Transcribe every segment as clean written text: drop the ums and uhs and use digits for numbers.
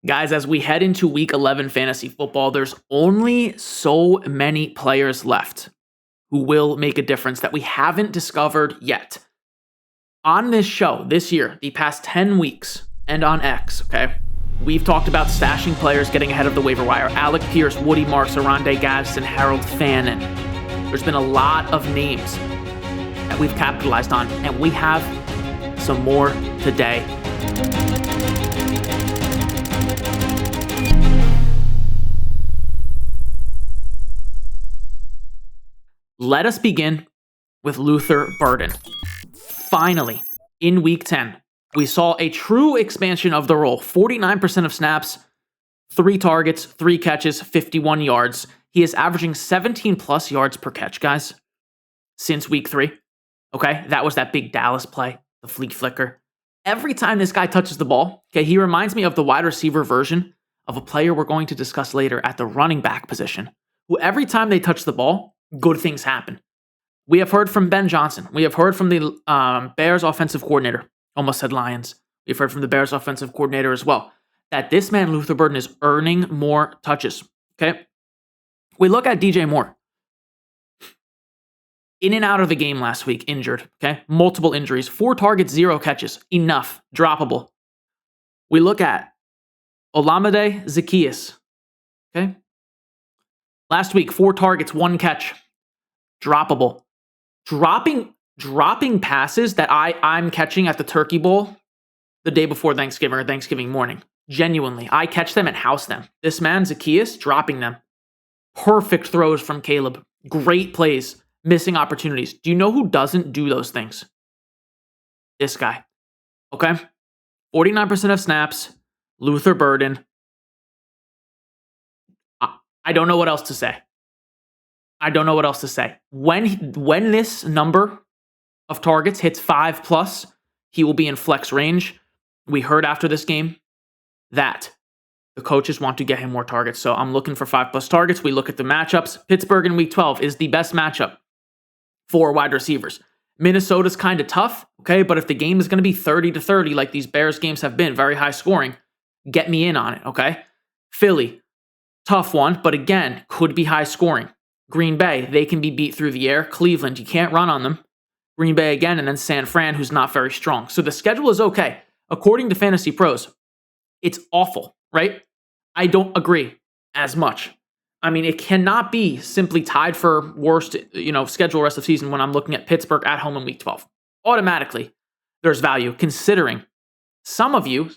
Guys, as we head into week 11 fantasy football, there's only so many players left who will make a difference that we haven't discovered yet. On this show this year, the past 10 weeks, and on X, okay, we've talked about stashing players getting ahead of the waiver wire. Alec Pierce, Woody Marks, Arondé Gadsden, Harold Fannin. There's been a lot of names that we've capitalized on, and we have some more today. Let us begin with Luther Burden. Finally, in week 10, we saw a true expansion of the role. 49% of snaps, 3 targets, 3 catches, 51 yards. He is averaging 17 plus yards per catch, guys, since week 3. Okay, that was that big Dallas play, the flea flicker. Every time this guy touches the ball, okay, he reminds me of the wide receiver version of a player we're going to discuss later at the running back position, who every time they touch the ball, good things happen. We have heard from Ben Johnson. We have heard from the Bears offensive coordinator. Almost said Lions. We've heard from the Bears offensive coordinator as well, that this man, Luther Burden, is earning more touches. Okay. We look at DJ Moore. In and out of the game last week, injured. Okay. Multiple injuries. 4 targets, 0 catches. Enough. Droppable. We look at Olamide Zaccheaus. Okay. Last week, 4 targets, 1 catch. Droppable. Dropping passes that I'm catching at the Turkey Bowl the day before Thanksgiving or Thanksgiving morning. Genuinely, I catch them and house them. This man, Zaccheaus, dropping them. Perfect throws from Caleb. Great plays. Missing opportunities. Do you know who doesn't do those things? This guy. Okay? 49% of snaps. Luther Burden. I don't know what else to say. When this number of targets hits 5 plus, he will be in flex range. We heard after this game that the coaches want to get him more targets. So I'm looking for 5 plus targets. We look at the matchups. Pittsburgh in week 12 is the best matchup for wide receivers. Minnesota's kind of tough, okay? But if the game is going to be 30-30, like these Bears games have been, very high scoring, get me in on it, okay? Philly, tough one, but again, could be high scoring. Green Bay, they can be beat through the air. Cleveland, you can't run on them. Green Bay again, and then San Fran, who's not very strong. So the schedule is okay. According to Fantasy Pros, it's awful, right? I don't agree as much. I mean, it cannot be simply tied for worst, schedule rest of season when I'm looking at Pittsburgh at home in week 12. Automatically, there's value considering some of you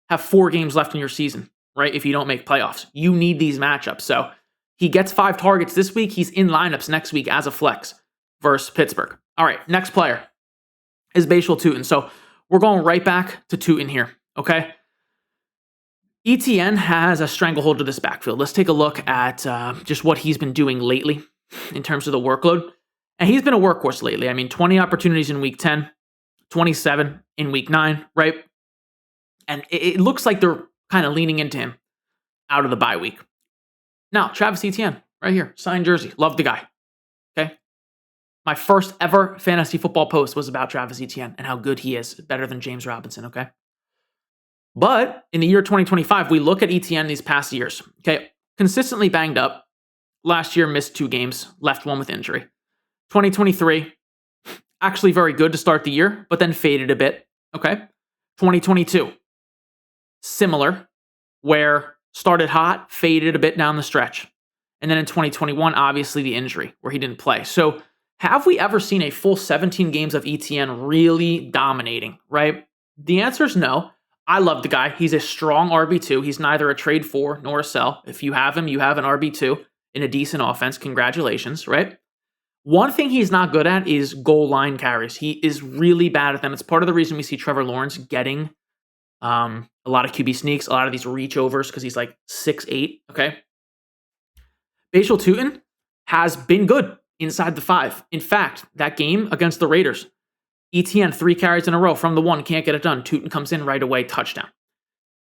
have 4 games left in your season, right? If you don't make playoffs, you need these matchups. So he gets 5 targets this week. He's in lineups next week as a flex versus Pittsburgh. All right, next player is Bhayshul Tuten. So we're going right back to Tuten here, okay? ETN has a stranglehold to this backfield. Let's take a look at just what he's been doing lately in terms of the workload. And he's been a workhorse lately. I mean, 20 opportunities in week 10, 27 in week 9, right? And it looks like they're kind of leaning into him out of the bye week. Now, Travis Etienne, right here, signed jersey. Love the guy. Okay. My first ever fantasy football post was about Travis Etienne and how good he is. Better than James Robinson, okay? But in the year 2025, we look at Etienne these past years. Okay. Consistently banged up. Last year, missed 2 games, left 1 with injury. 2023, actually very good to start the year, but then faded a bit. Okay. 2022, similar, where started hot, faded a bit down the stretch. And then in 2021, obviously the injury where he didn't play. So have we ever seen a full 17 games of ETN really dominating, right? The answer is no. I love the guy. He's a strong RB2. He's neither a trade for nor a sell. If you have him, you have an RB2 in a decent offense. Congratulations, right? One thing he's not good at is goal line carries. He is really bad at them. It's part of the reason we see Trevor Lawrence getting a lot of QB sneaks, a lot of these reach overs because he's like 6'8", okay? Bhayshul Tuten has been good inside the 5. In fact, that game against the Raiders, ETN 3 carries in a row from the 1, can't get it done. Tuten comes in right away, touchdown.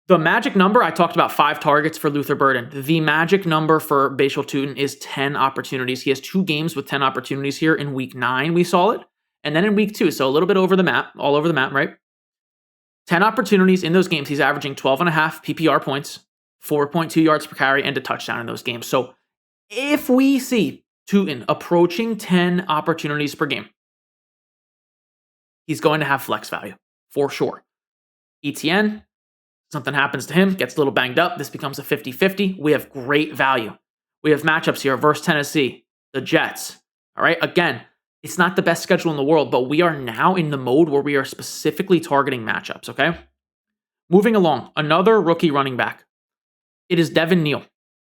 The magic number, I talked about 5 targets for Luther Burden. The magic number for Bhayshul Tuten is 10 opportunities. He has 2 games with 10 opportunities here. In week 9, we saw it. And then in week 2, so a little bit over the map, all over the map, right? 10 opportunities in those games. He's averaging 12.5 PPR points, 4.2 yards per carry, and a touchdown in those games. So if we see Tuten approaching 10 opportunities per game, he's going to have flex value for sure. ETN, something happens to him, gets a little banged up. This becomes a 50-50. We have great value. We have matchups here versus Tennessee, the Jets. All right. Again, it's not the best schedule in the world, but we are now in the mode where we are specifically targeting matchups. Okay. Moving along, another rookie running back. It is Devin Neal.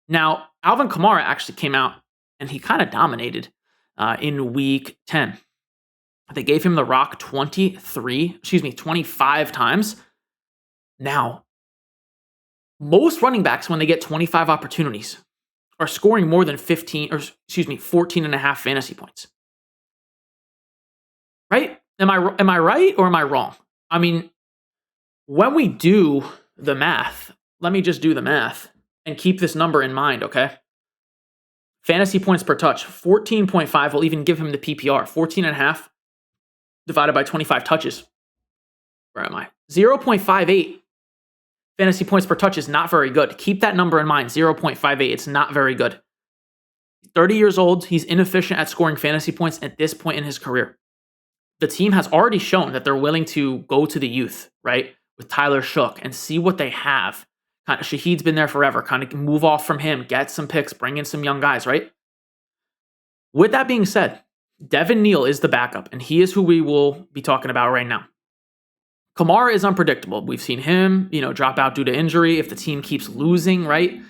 Now, Alvin Kamara actually came out and he kind of dominated in week 10. They gave him the rock 25 times. Now, most running backs, when they get 25 opportunities, are scoring more than 14 and a half fantasy points. Right? Am I right or am I wrong? I mean, when we do the math, let me just do the math and keep this number in mind, okay? Fantasy points per touch, 14.5 will even give him the PPR. 14 and a half divided by 25 touches. Where am I? 0.58 fantasy points per touch is not very good. Keep that number in mind, 0.58. It's not very good. 30 years old. He's inefficient at scoring fantasy points at this point in his career. The team has already shown that they're willing to go to the youth, right? With Tyler Shook and see what they have. Kind of, Shaheed's been there forever. Kind of move off from him, get some picks, bring in some young guys, right? With that being said, Devin Neal is the backup, and he is who we will be talking about right now. Kamara is unpredictable. We've seen him, drop out due to injury. If the team keeps losing, right?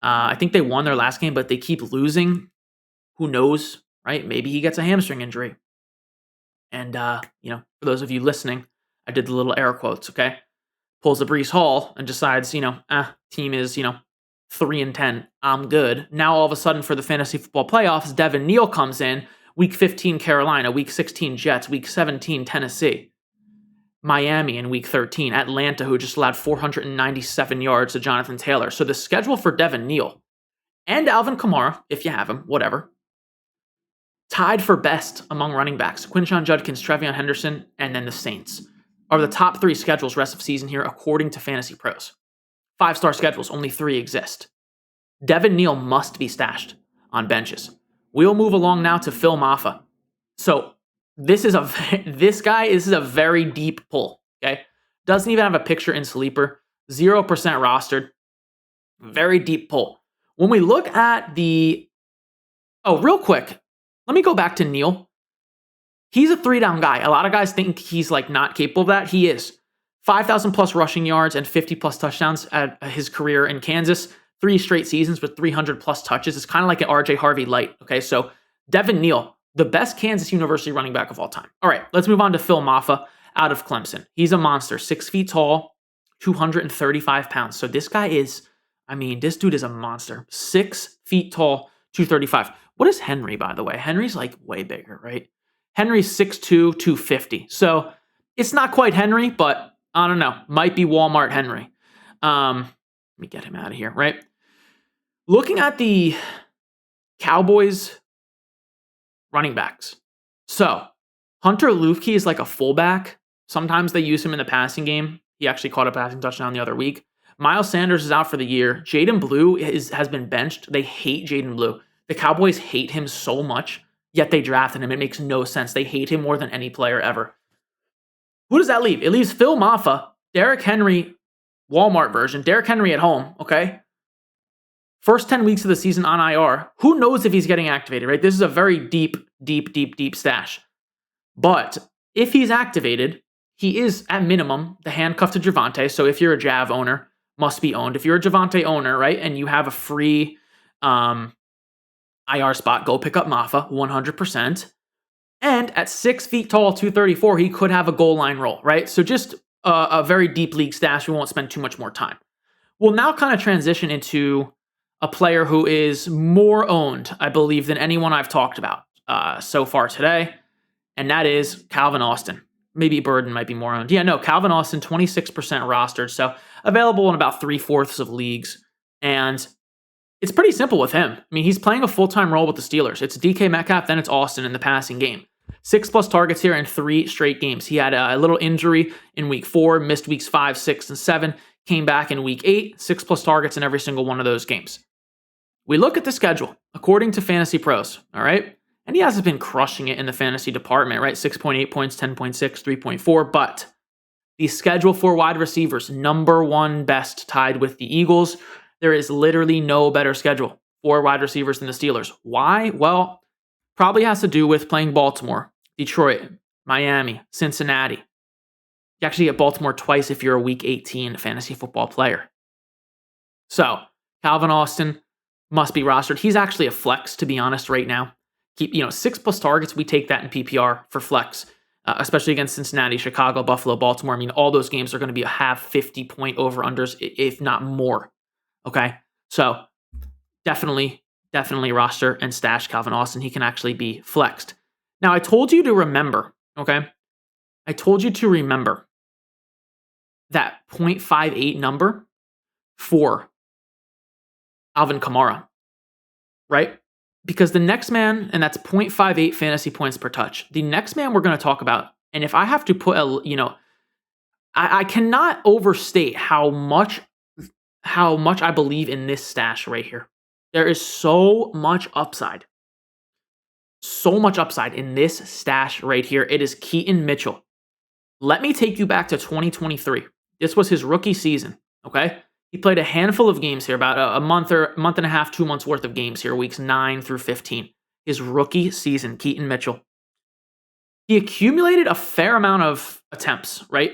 I think they won their last game, but they keep losing. Who knows, right? Maybe he gets a hamstring injury. And, for those of you listening, I did the little air quotes, okay? Pulls a Breece Hall and decides, team is, 3-10. I'm good. Now, all of a sudden, for the fantasy football playoffs, Devin Neal comes in. Week 15, Carolina. Week 16, Jets. Week 17, Tennessee. Miami in week 13. Atlanta, who just allowed 497 yards to Jonathan Taylor. So the schedule for Devin Neal and Alvin Kamara, if you have him, whatever, tied for best among running backs. Quinshon Judkins, Trevion Henderson, and then the Saints are the top 3 schedules rest of season here, according to Fantasy Pros. 5-star schedules, only 3 exist. Devin Neal must be stashed on benches. We'll move along now to Phil Mafah. So this is a very deep pull, okay? Doesn't even have a picture in Sleeper. 0% rostered. Very deep pull. When we look at real quick, let me go back to Neal. He's a 3-down guy. A lot of guys think he's not capable of that. He is. 5,000 plus rushing yards and 50 plus touchdowns at his career in Kansas. 3 straight seasons with 300 plus touches. It's kind of like an RJ Harvey light. Okay, so Devin Neal, the best Kansas University running back of all time. All right, let's move on to Phil Mafah out of Clemson. He's a monster, 6 feet tall, 235 pounds. So this guy is, this dude is a monster. 6 feet tall, 235. What is Henry, by the way? Henry's way bigger, right? Henry's 6'2", 250. So it's not quite Henry, but I don't know. Might be Walmart Henry. Let me get him out of here, right? Looking at the Cowboys running backs. So Hunter Luepke is like a fullback. Sometimes they use him in the passing game. He actually caught a passing touchdown the other week. Miles Sanders is out for the year. Jaden Blue has been benched. They hate Jaden Blue. The Cowboys hate him so much, yet they drafted him. It makes no sense. They hate him more than any player ever. Who does that leave? It leaves Phil Mafah, Derrick Henry, Walmart version. Derrick Henry at home, okay? First 10 weeks of the season on IR. Who knows if he's getting activated, right? This is a very deep stash. But if he's activated, he is, at minimum, the handcuff to Javonte. So if you're a Jav owner, must be owned. If you're a Javonte owner, right, and you have a free IR spot, go pick up Mafah, 100%. And at 6 feet tall, 234, he could have a goal line role, right? So just a very deep league stash. We won't spend too much more time. We'll now kind of transition into a player who is more owned, I believe, than anyone I've talked about so far today, and that is Calvin Austin. Maybe Burden might be more owned. Yeah, no, Calvin Austin, 26% rostered, so available in about 3/4 of leagues. And it's pretty simple with him. He's playing a full-time role with the Steelers. It's DK Metcalf, then it's Austin in the passing game. 6+ targets here in 3 straight games. He had a little injury in week 4, missed weeks 5, 6, and 7, came back in week 8, 6+ targets in every single one of those games. We look at the schedule according to Fantasy Pros, all right? And he hasn't been crushing it in the fantasy department, right? 6.8 points, 10.6, 3.4, but the schedule for wide receivers, number 1 best, tied with the Eagles. There is literally no better schedule for wide receivers than the Steelers. Why? Well, probably has to do with playing Baltimore, Detroit, Miami, Cincinnati. You actually get Baltimore twice if you're a week 18 fantasy football player. So, Calvin Austin must be rostered. He's actually a flex, to be honest, right now. Keep 6+ targets. We take that in PPR for flex, especially against Cincinnati, Chicago, Buffalo, Baltimore. I mean, all those games are going to be a half 50-point over-unders, if not more. Okay, so definitely roster and stash Calvin Austin. He can actually be flexed. Now, I told you to remember, okay? I told you to remember that 0.58 number for Alvin Kamara, right? Because the next man, and that's 0.58 fantasy points per touch. The next man we're going to talk about, and if I have to put I cannot overstate how much I believe in this stash right here. There is so much upside. So much upside in this stash right here. It is Keaton Mitchell. Let me take you back to 2023. This was his rookie season, okay? He played a handful of games here, about a month and a half, 2 months worth of games here, weeks 9 through 15. His rookie season, Keaton Mitchell. He accumulated a fair amount of attempts, right?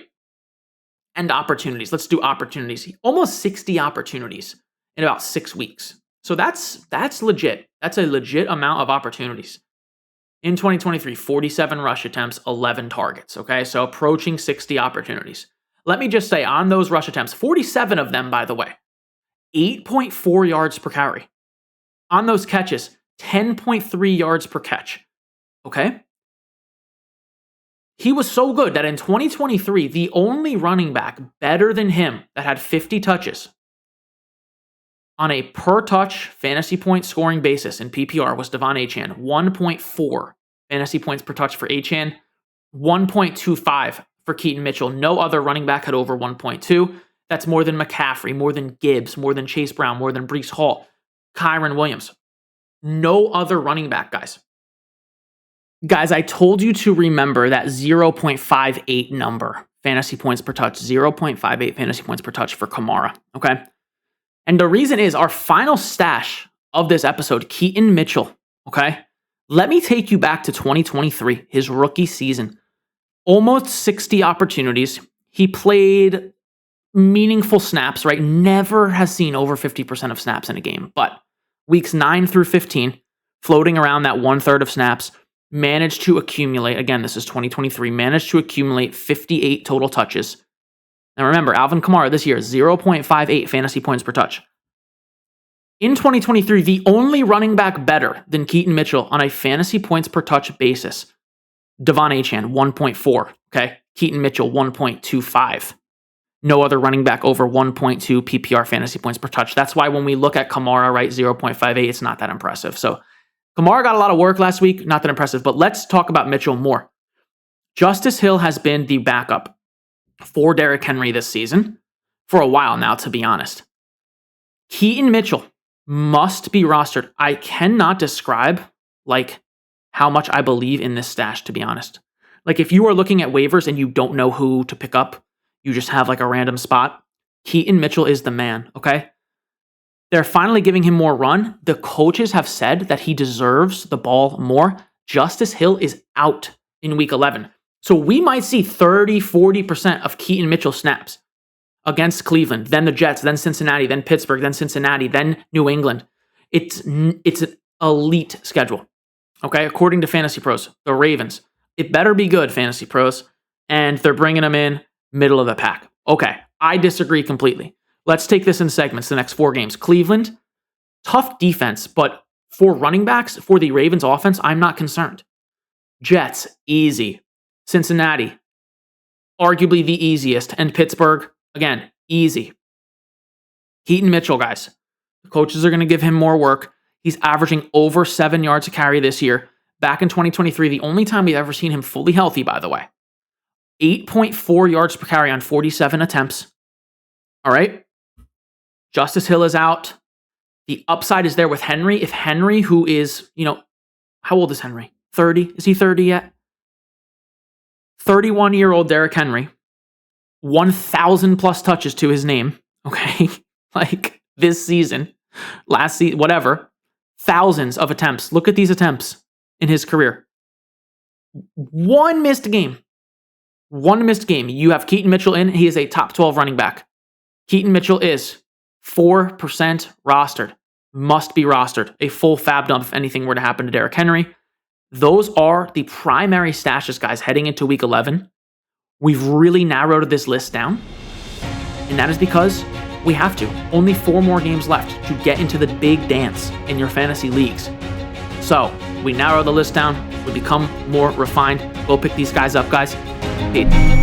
And opportunities. Let's do opportunities. Almost 60 opportunities in about 6 weeks. So that's legit. That's a legit amount of opportunities. In 2023, 47 rush attempts, 11 targets, okay? So approaching 60 opportunities. Let me just say, on those rush attempts, 47 of them, by the way, 8.4 yards per carry. On those catches, 10.3 yards per catch, okay? He was so good that in 2023, the only running back better than him that had 50 touches on a per-touch fantasy point scoring basis in PPR was Devon Achane. 1.4 fantasy points per touch for Achane, 1.25 for Keaton Mitchell. No other running back had over 1.2. That's more than McCaffrey, more than Gibbs, more than Chase Brown, more than Breece Hall, Kyron Williams. No other running back, guys. Guys, I told you to remember that 0.58 number, fantasy points per touch, 0.58 fantasy points per touch for Kamara, okay? And the reason is our final stash of this episode, Keaton Mitchell, okay? Let me take you back to 2023, his rookie season. Almost 60 opportunities. He played meaningful snaps, right? Never has seen over 50% of snaps in a game, but weeks 9 through 15, floating around that 1/3 of snaps, managed to accumulate, again, this is 2023, managed to accumulate 58 total touches. Now remember, Alvin Kamara this year, 0.58 fantasy points per touch. In 2023, the only running back better than Keaton Mitchell on a fantasy points per touch basis, Devon Achane, 1.4, okay? Keaton Mitchell, 1.25. No other running back over 1.2 PPR fantasy points per touch. That's why when we look at Kamara, right, 0.58, it's not that impressive. So Kamara got a lot of work last week, not that impressive, but let's talk about Mitchell more. Justice Hill has been the backup for Derrick Henry this season for a while now, to be honest. Keaton Mitchell must be rostered. I cannot describe how much I believe in this stash, to be honest. If you are looking at waivers and you don't know who to pick up, you just have a random spot, Keaton Mitchell is the man, okay? They're finally giving him more run. The coaches have said that he deserves the ball more. Justice Hill is out in week 11. So we might see 30, 40% of Keaton Mitchell snaps against Cleveland, then the Jets, then Cincinnati, then Pittsburgh, then Cincinnati, then New England. It's an elite schedule, okay? According to Fantasy Pros, the Ravens. It better be good, Fantasy Pros. And they're bringing him in middle of the pack. Okay, I disagree completely. Let's take this in segments, the next 4 games. Cleveland, tough defense, but for running backs, for the Ravens offense, I'm not concerned. Jets, easy. Cincinnati, arguably the easiest. And Pittsburgh, again, easy. Keaton Mitchell, guys. The coaches are going to give him more work. He's averaging over 7 yards a carry this year. back in 2023, the only time we've ever seen him fully healthy, by the way. 8.4 yards per carry on 47 attempts. All right? Justice Hill is out. The upside is there with Henry. If Henry, who is, how old is Henry? 30? Is he 30 yet? 31-year-old Derrick Henry. 1,000 plus touches to his name. Okay? Like this season, last season, whatever. Thousands of attempts. Look at these attempts in his career. One missed game. You have Keaton Mitchell in. He is a top 12 running back. Keaton Mitchell is 4% rostered. Must be rostered. A full fab dump if anything were to happen to Derrick Henry. Those are the primary stashes, guys, heading into week 11. We've really narrowed this list down. And that is because we have to. Only 4 more games left to get into the big dance in your fantasy leagues. So we narrow the list down. We become more refined. Go pick these guys up, guys. Peace.